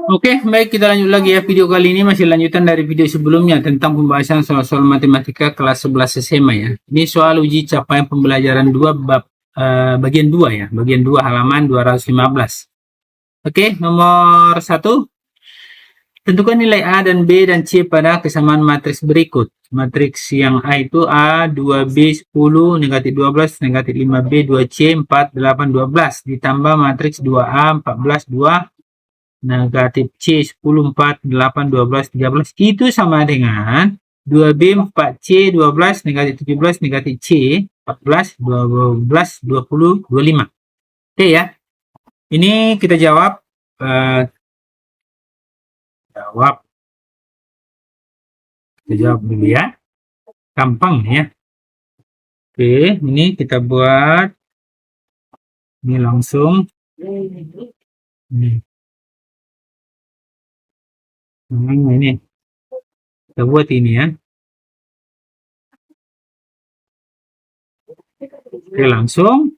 Oke, baik kita lanjut lagi ya. Video kali ini masih lanjutan dari video sebelumnya tentang pembahasan soal-soal matematika kelas 11 SMA ya. Ini soal uji capaian pembelajaran 2 bab bagian 2 ya. Bagian 2 halaman 215. Oke, nomor 1. Tentukan nilai A dan B dan C pada kesamaan matriks berikut. Matriks yang A itu A, 2B, 10, negatif 12, negatif 5B, 2C, 4, 8, 12. Ditambah matriks 2A, 14, 2, negatif C, 10, 4, 8, 12, 13. Itu sama dengan 2B, 4C, 12, negatif 17, negatif C, 14, 12, 20, 25. Oke ya. Ini kita jawab. Kita jawab dulu ya. Gampang ya. Oke, ini kita buat. Ini langsung. Ini. Kita buat ini ya. Oke, langsung.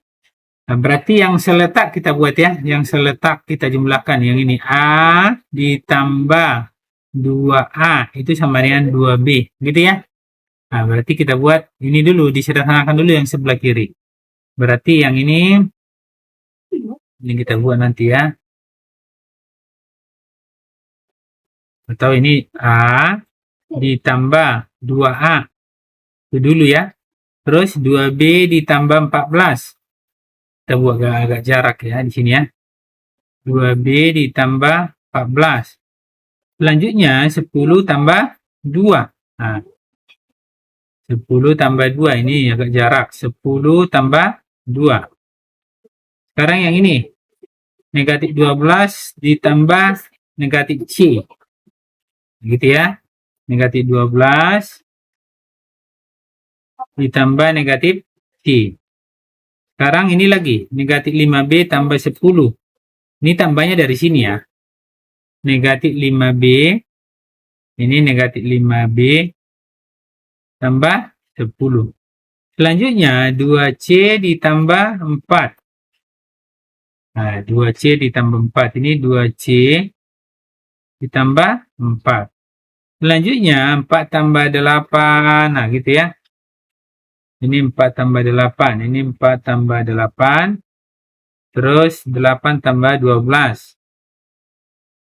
Nah, berarti yang seletak kita buat ya. Yang seletak kita jumlahkan. Yang ini A ditambah 2A itu sama dengan 2B. Gitu ya. Nah, berarti kita buat ini dulu. Disederhanakan dulu yang sebelah kiri. Berarti yang ini kita buat nanti ya. Atau ini A ditambah 2A. Itu dulu ya. Terus 2B ditambah 14. Kita buat agak jarak ya di sini ya. 2B ditambah 14. Selanjutnya 10 tambah 2. Nah, 10 tambah 2 ini agak jarak. 10 tambah 2. Sekarang yang ini. Negatif 12 ditambah negatif C. Gitu ya. Negatif 12 ditambah negatif C. Sekarang ini lagi. Negatif 5B tambah 10. Ini tambahnya dari sini ya. Negatif 5B. Ini negatif 5B tambah 10. Selanjutnya 2C ditambah 4. Nah, 2C ditambah 4. Ini 2C ditambah 4. Selanjutnya 4 tambah 8. Nah, gitu ya. Ini 4 tambah 8. Ini 4 tambah 8. Terus 8 tambah 12.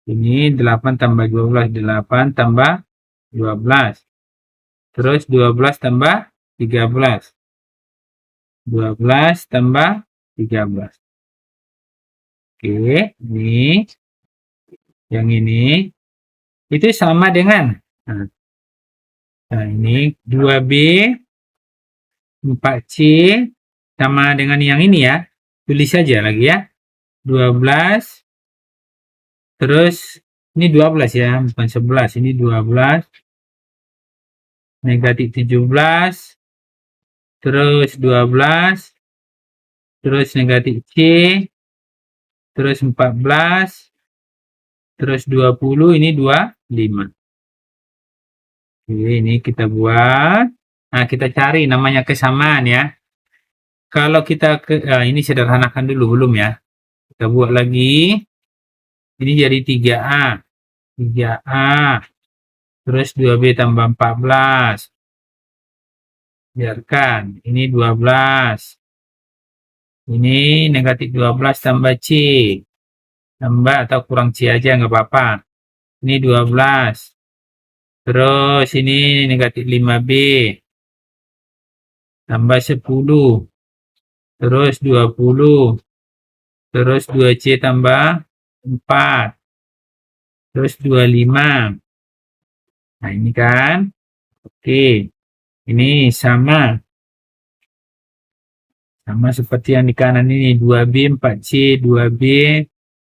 Ini 8 tambah 12. 8 tambah 12. Terus 12 tambah 13. 12 tambah 13. Oke, ini. Yang ini. Itu sama dengan. Nah ini 2B. 4C. Sama dengan yang ini ya. Tulis saja lagi ya. 12. Terus ini 12 ya. Bukan 11. Ini 12. Negatif 17. Terus 12. Terus negatif C. Terus 14. Terus 20. Ini 25. Oke, ini kita buat. Nah, kita cari namanya kesamaan ya. Kalau kita ini sederhanakan dulu belum ya. Kita buat lagi. Ini jadi 3A. 3A. Terus 2B tambah 14. Biarkan. Ini 12. Ini negatif 12 tambah C. Tambah atau kurang C aja nggak apa-apa. Ini 12. Terus ini negatif 5B. Tambah 10. Terus 20. Terus 2C tambah 4. Terus 25. Nah ini kan. Oke. Ini sama. Sama seperti yang di kanan ini. 2B, 4C, 2B,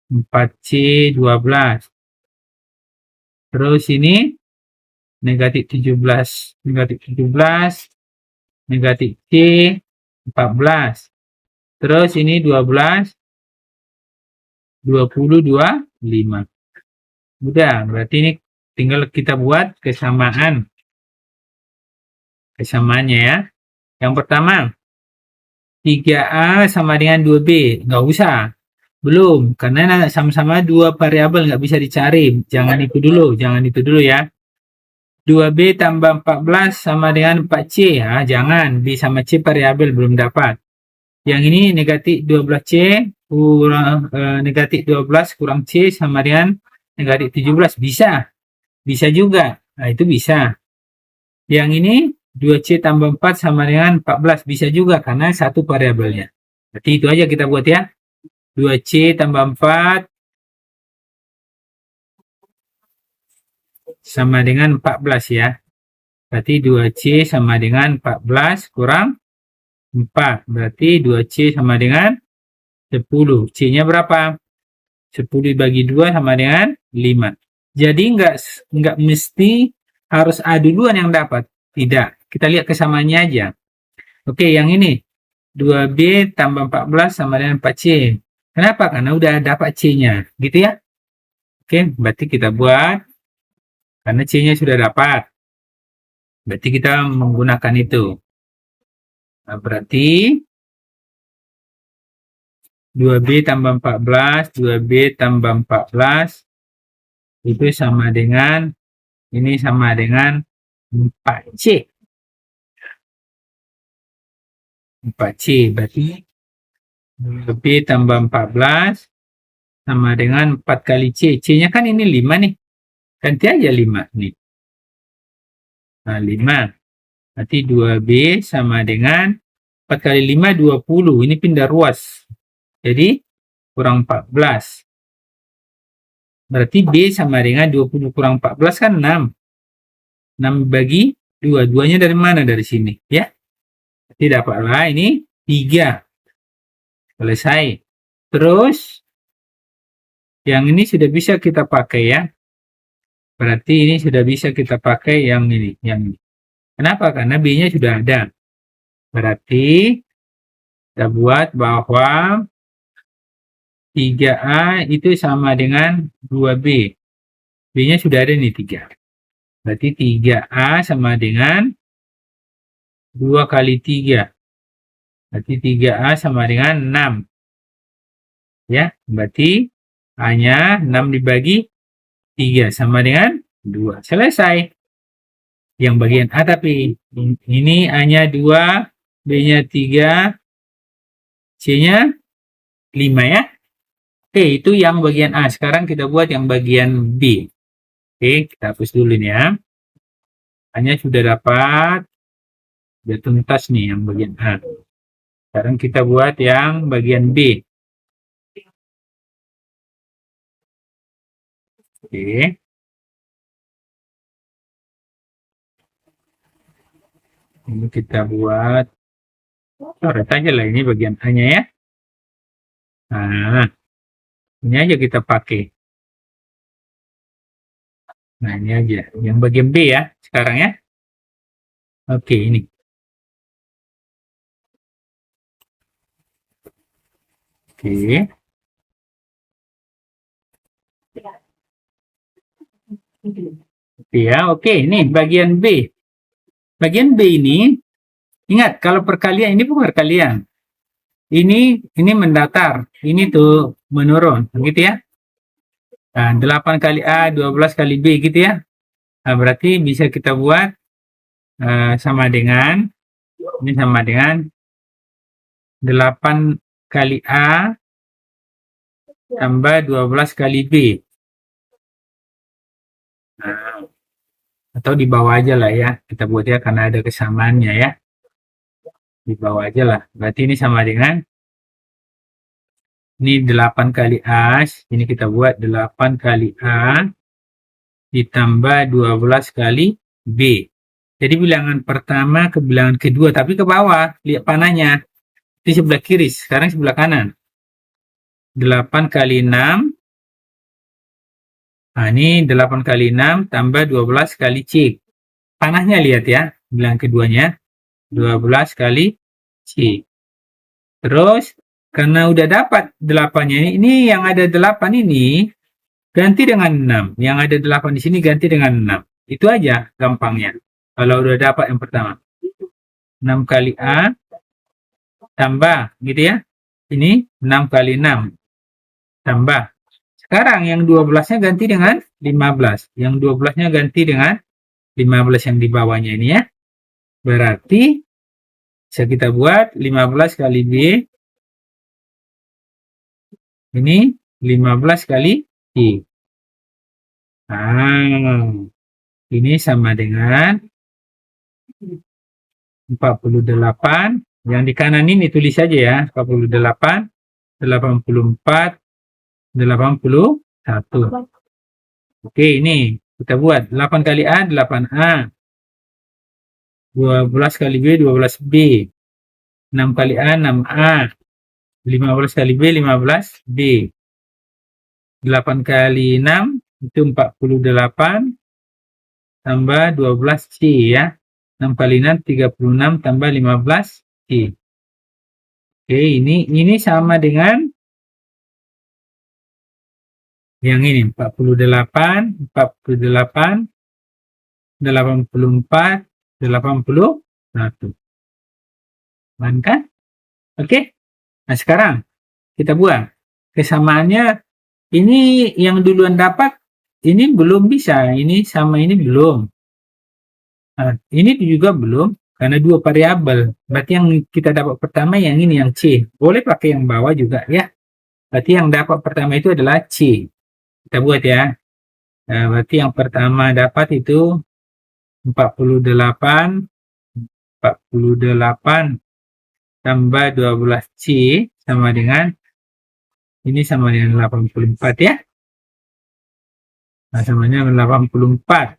4C, 12. Terus ini negatif 17. Negatif 17. Negatif C, 14. Terus ini 12. 20, 25. Udah, berarti ini tinggal kita buat kesamaan. Kesamaannya ya. Yang pertama, 3A sama dengan 2B. Nggak usah. Belum, karena sama-sama dua variabel nggak bisa dicari. Jangan itu dulu ya. 2B tambah 14 sama dengan 4C. Ah, jangan, B sama C variabel belum dapat. Yang ini negatif 12C kurang negatif 12 kurang C sama dengan negatif 17. Bisa juga. Nah, itu bisa. Yang ini 2C tambah 4 sama dengan 14. Bisa juga karena satu variabelnya. Berarti itu aja kita buat ya. 2C tambah 4 sama dengan 14 ya. Berarti 2C sama dengan 14 kurang 4. Berarti 2C sama dengan 10. C-nya berapa? 10 dibagi 2 sama dengan 5. Jadi nggak mesti harus A duluan yang dapat. Tidak. Kita lihat kesamaannya aja. Oke, yang ini. 2B tambah 14 sama dengan 4C. Kenapa? Karena udah dapat C-nya. Gitu ya. Oke, berarti kita buat. Karena C-nya sudah dapat. Berarti kita menggunakan itu. Nah, berarti 2B tambah 14, 2B tambah 14 itu sama dengan, ini sama dengan 4C. 4C berarti 2B tambah 14 sama dengan 4 kali C. C-nya kan ini 5 nih. Ganti aja 5 nih. Nah, 5. Berarti 2B sama dengan 4 kali 5, 20. Ini pindah ruas. Jadi kurang 14. Berarti B sama dengan 20 kurang 14 kan 6. 6 bagi 2. 2-nya dari mana? Dari sini. Ya. Berarti dapatlah ini 3. Selesai. Terus, yang ini sudah bisa kita pakai ya. Berarti ini sudah bisa kita pakai yang ini. Yang ini. Kenapa? Karena B-nya sudah ada. Berarti, kita buat bahwa 3A itu sama dengan 2B. B-nya sudah ada nih 3. Berarti 3A sama dengan 2 kali 3. Berarti 3A sama dengan 6. Ya, berarti A-nya 6 dibagi 3 sama dengan 2. Selesai. Yang bagian A tapi. Ini A-nya 2, B-nya 3, C-nya 5 ya. Oke, itu yang bagian A. Sekarang kita buat yang bagian B. Oke, kita hapus dulu nih ya. A-nya sudah dapat. Sudah tuntas nih yang bagian A. Sekarang kita buat yang bagian B. Oke. Ini kita buat. Coret aja lah ini bagian A-nya ya. Nah, ini aja kita pakai. Nah, ini aja. Yang bagian B ya, sekarang ya. Oke, ini. Oke. Ya, oke. Ini bagian B. Bagian B ini, ingat kalau perkalian ini bukan perkalian. Ini mendatar. Ini tuh menurun, gitu ya. Nah, 8 kali A, 12 kali B gitu ya. Nah, berarti bisa kita buat sama dengan, ini sama dengan 8 kali A tambah 12 kali B. Nah, atau di bawah aja lah ya. Kita buat ya karena ada kesamaannya ya. Di bawah aja lah. Berarti ini sama dengan, ini 8 kali A. Ini kita buat 8 kali A ditambah 12 kali B. Jadi bilangan pertama ke bilangan kedua, tapi ke bawah. Lihat panahnya. Di sebelah kiri, sekarang sebelah kanan. 8 kali 6. Nah, ini 8 kali 6 tambah 12 kali C. Panahnya lihat ya, bilangan keduanya. 12 kali C. Terus, karena udah dapat 8-nya, ini yang ada 8 ini, ganti dengan 6. Yang ada 8 di sini ganti dengan 6. Itu aja gampangnya. Kalau udah dapat yang pertama. 6 kali A tambah gitu ya. Ini 6 kali 6. tambah. Sekarang yang 12-nya ganti dengan 15. Yang 12-nya ganti dengan 15 yang di bawahnya ini ya. Berarti bisa kita buat 15 kali B. Ini 15 kali I. Nah, ini sama dengan 48. Yang di kanan ini tulis saja ya. 48, 84, 81. Oke, ini kita buat 8 kali A, 8A. 12 kali B, 12B. 6 kali A, 6A. 15 kali B, 15B. 8 kali 6 itu 48 tambah 12C ya. 6 kali 6 36 tambah 15C. Oke, ini sama dengan yang ini 48, 48, 84, 81. Aman kan? Oke. Nah, sekarang kita buang. Kesamaannya ini yang duluan dapat ini belum bisa, ini sama ini belum. Nah, ini juga belum karena dua variabel. Berarti yang kita dapat pertama yang ini yang C. Boleh pakai yang bawah juga ya. Berarti yang dapat pertama itu adalah C. Kita buat ya. Nah, berarti yang pertama dapat itu 48 tambah 12C sama dengan ini sama dengan 84 ya. Nah, sama dengan 84.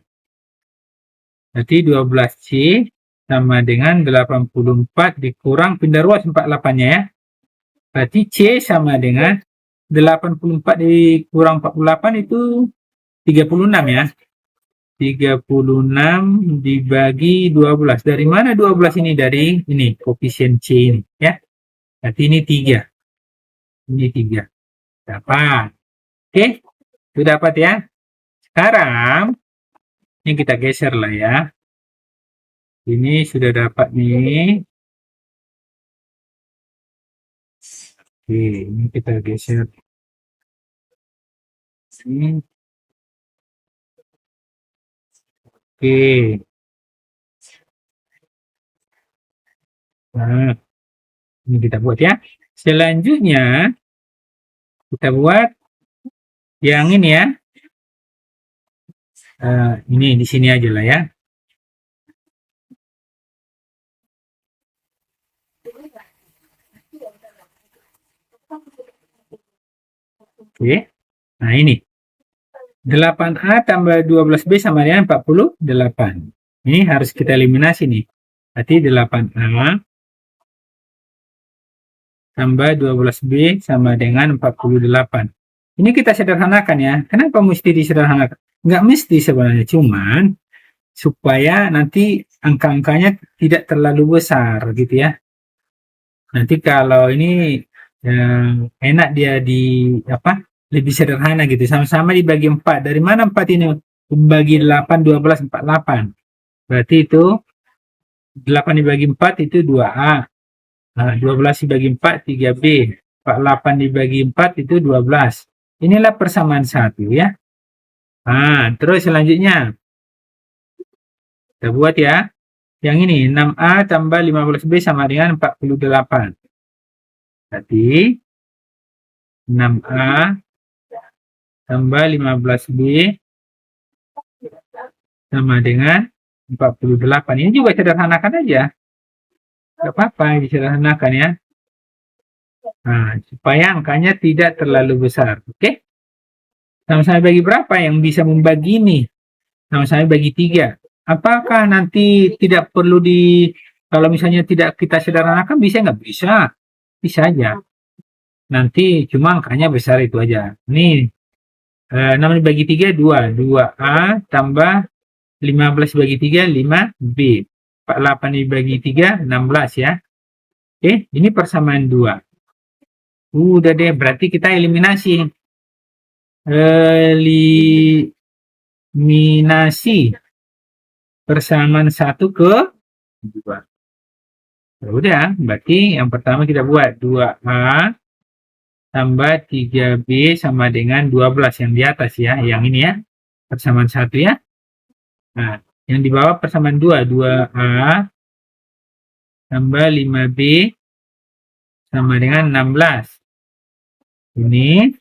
Berarti 12C sama dengan 84 dikurang pindah ruas 48-nya ya. Berarti C sama dengan 84 dikurang 48 itu 36 ya. 36 dibagi 12. Dari mana 12 ini? Dari ini, koefisien C ini ya. Berarti ini 3. Ini 3. Dapat. Oke, itu dapat ya. Sekarang ini kita geser lah ya. Ini sudah dapat nih. Oke, ini kita geser. Ini. Oke. Nah, ini kita buat ya. Selanjutnya kita buat yang ini ya. Ini di sini aja lah ya. Oke. Nah, ini 8A tambah 12B sama dengan 48. Ini harus kita eliminasi nih. Berarti 8A tambah 12B sama dengan 48. Ini kita sederhanakan ya. Kenapa mesti disederhanakan? Nggak mesti sebenarnya, cuman supaya nanti angka-angkanya tidak terlalu besar gitu ya. Nanti kalau ini enak dia di apa? Lebih sederhana gitu. Sama-sama dibagi 4. Dari mana 4 ini? Bagi 8, 12, 48. Berarti itu 8 dibagi 4 itu 2A. Nah, 12 dibagi 4, 3B. 48 dibagi 4 itu 12. Inilah persamaan 1 ya. Nah, terus selanjutnya kita buat ya. Yang ini 6A tambah 15B sama dengan 48. Berarti 6A tambah 15B sama dengan 48. Ini juga sederhanakan aja. Gak apa-apa, disederhanakan ya. Nah, supaya angkanya tidak terlalu besar. Oke? Sama-sama bagi berapa yang bisa membagi ini? Sama-sama bagi 3. Apakah nanti tidak perlu kalau misalnya tidak kita sederhanakan bisa nggak? Bisa. Bisa aja. Nanti cuma angkanya besar itu aja. Ini 6 dibagi 3, 2. 2A tambah 15 dibagi 3, 5B. 48 dibagi 3, 16 ya. Oke, ini persamaan 2. Udah deh, berarti kita eliminasi. Eliminasi persamaan 1 ke 2. Ya udah, berarti yang pertama kita buat 2A tambah 3B sama dengan 12 yang di atas ya, yang ini ya, persamaan 1 ya. Nah, yang di bawah persamaan 2, 2A tambah 5B sama dengan 16. Ini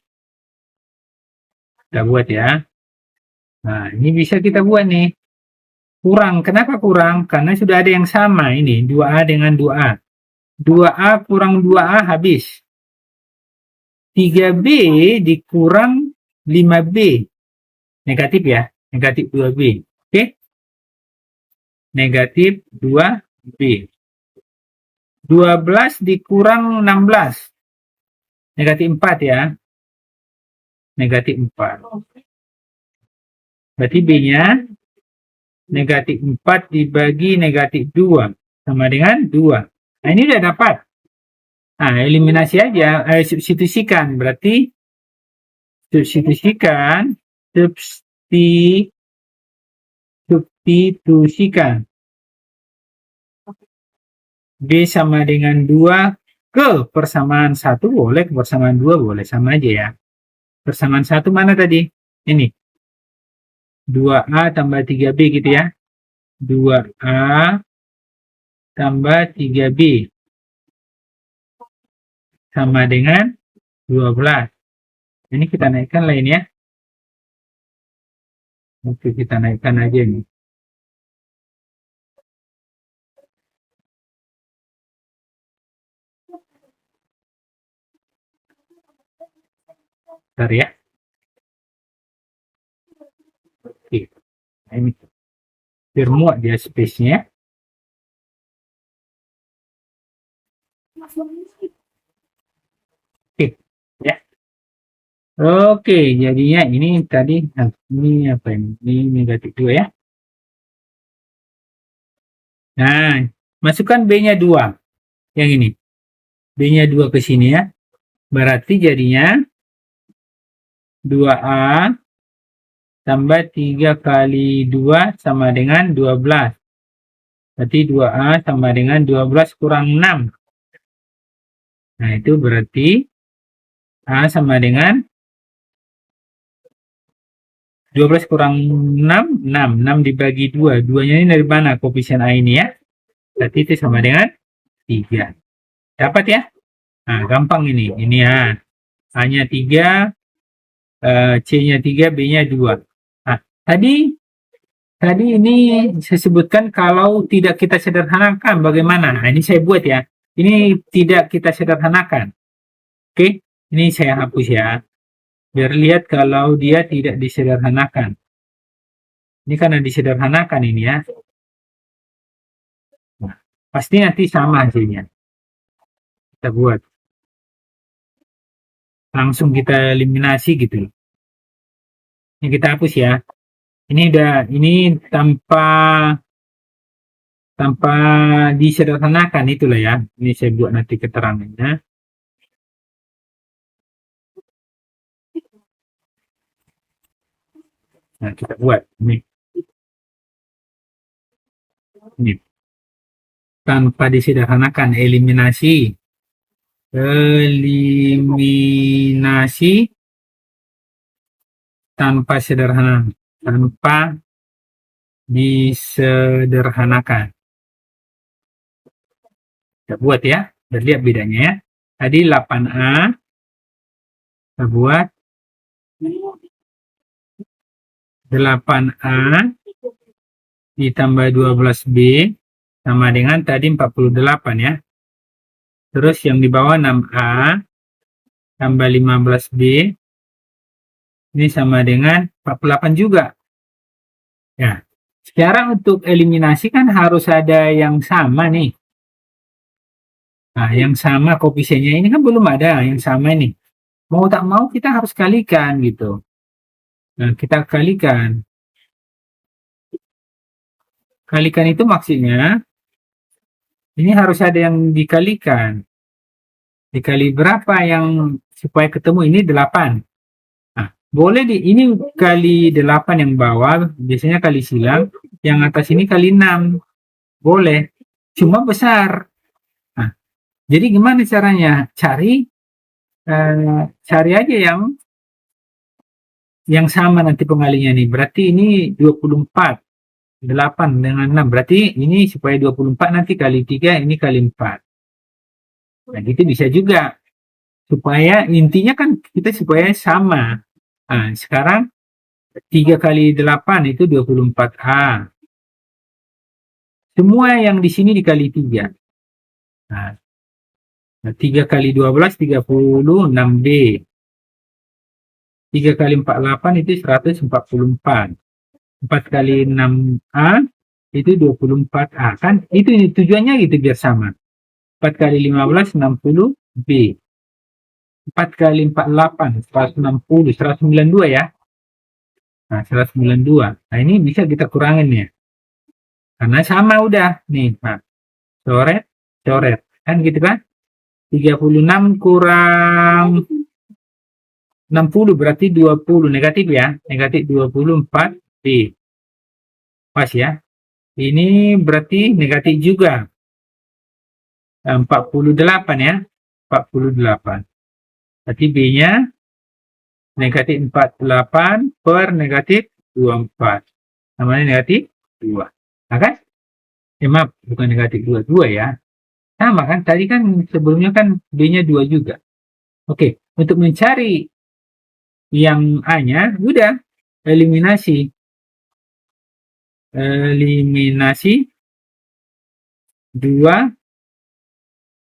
kita buat ya. Nah, ini bisa kita buat nih. Kurang, kenapa kurang? Karena sudah ada yang sama ini, 2A dengan 2A. 2A kurang 2A habis. 3B dikurang 5B. Negatif ya, negatif 2B. Oke? Negatif 2B. 12 dikurang 16. Negatif 4 ya. Negatif 4. Berarti B-nya negatif 4 dibagi negatif 2. Sama dengan 2. Nah, ini udah dapat. Nah, eliminasi aja. Substitusikan. Berarti substitusikan. Substitusikan. B sama dengan 2 ke persamaan 1 boleh, ke persamaan 2 boleh, sama aja ya. Persamaan 1 mana tadi? Ini. 2A tambah 3B gitu ya. 2A tambah 3B sama dengan 12. Ini kita naikkan lah ini ya. Oke, kita naikkan aja nih. Bentar ya. Oke. Nah, ini biar muat dia space-nya. Oke, ya. Oke, jadinya ini tadi, ini apa ini? Ini negatif 2 ya. Nah, masukkan B-nya 2. Yang ini. B-nya 2 ke sini ya. Berarti jadinya 2A tambah 3 kali 2 sama dengan 12. Berarti 2A sama dengan 12 kurang 6. Nah, itu berarti A sama dengan 12 kurang 6, 6. 6 dibagi 2. 2-nya ini dari mana koefisien A ini ya? Berarti itu sama dengan 3. Dapat ya? Nah, gampang ini. Ini ya. A-nya 3, C-nya 3, B-nya 2. Nah, tadi ini saya sebutkan kalau tidak kita sederhanakan bagaimana. Nah, ini saya buat ya. Ini tidak kita sederhanakan. Oke, ini saya hapus ya. Biar lihat kalau dia tidak disederhanakan. Ini karena disederhanakan ini ya. Nah, pasti nanti sama hasilnya. Kita buat. Langsung kita eliminasi gitu. Ini kita hapus ya. Ini udah, ini tanpa disederhanakan itulah ya. Ini saya buat nanti keterangannya. Nah, kita buat ini. Ini. Tanpa disederhanakan, eliminasi tanpa sederhana, tanpa disederhanakan. Kita buat ya, biar lihat bedanya ya. Tadi 8A, kita buat 8A ditambah 12B sama dengan tadi 48 ya. Terus yang di bawah 6A tambah 15B ini sama dengan 48 juga. Ya, sekarang untuk eliminasi kan harus ada yang sama nih. Nah, yang sama koefisiennya ini kan belum ada yang sama ini. Mau tak mau kita harus kalikan gitu. Nah, kita kalikan. Kalikan itu maksudnya ini harus ada yang dikalikan. Dikali berapa yang supaya ketemu ini 8. Nah, boleh ini kali 8 yang bawah, biasanya kali silang, yang atas ini kali 6. Boleh. Cuma besar. Nah, jadi gimana caranya? Cari cari aja yang sama nanti pengalinya nih. Berarti ini 24, 8 dengan 6. Berarti ini supaya 24 nanti kali 3, ini kali 4. Nah, gitu bisa juga. Supaya intinya kan kita supaya sama. Nah, sekarang 3 kali 8 itu 24A. Semua yang di sini dikali 3. Nah, 3 kali 12, 36B. 3 kali 48 itu 144. 4 kali 6A itu 24A. Kan itu tujuannya gitu biar sama. 4 kali 15, 60B. 4 kali 48, 160, 192 ya. Nah, 192. Nah, ini bisa kita kurangin ya. Karena sama udah. Nih, nah, coret, coret. Kan gitu kan? 36 kurang 60 berarti 20. Negatif ya. Negatif 24B. Pas ya. Ini berarti negatif juga. 48 ya. 48. Berarti B-nya negatif 48 per negatif 24. Namanya negatif 2. Nah kan? Maaf, bukan negatif 2. 2 ya. Sama kan? Tadi kan sebelumnya kan B-nya 2 juga. Oke. Untuk mencari yang A-nya, udah. Eliminasi. Eliminasi 2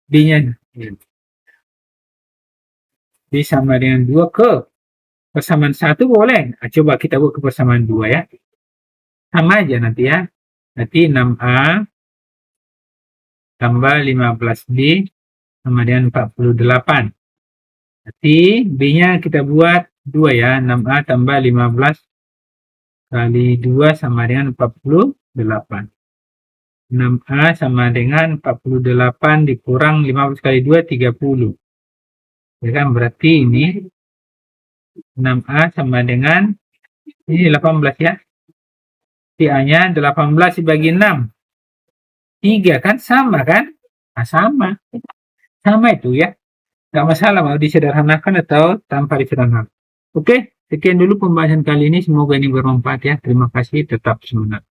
B-nya. B sama dengan 2 ke persamaan 1 boleh. Nah, coba kita buat ke persamaan 2 ya. Sama aja nanti ya. Nanti 6A tambah 15B sama dengan 48. Nanti B-nya kita buat 2 ya. 6A tambah 15 kali 2 sama dengan 48. 6A sama dengan 48 dikurang 15 kali 2, 30. Ya kan, berarti ini 6A sama dengan ini 18 ya. A-nya 18 dibagi 6. 3 kan sama kan? Nah, sama. Sama itu ya. Nggak masalah mau disederhanakan atau tanpa disederhanakan. Oke, sekian dulu pembahasan kali ini. Semoga ini bermanfaat ya. Terima kasih. Tetap semangat.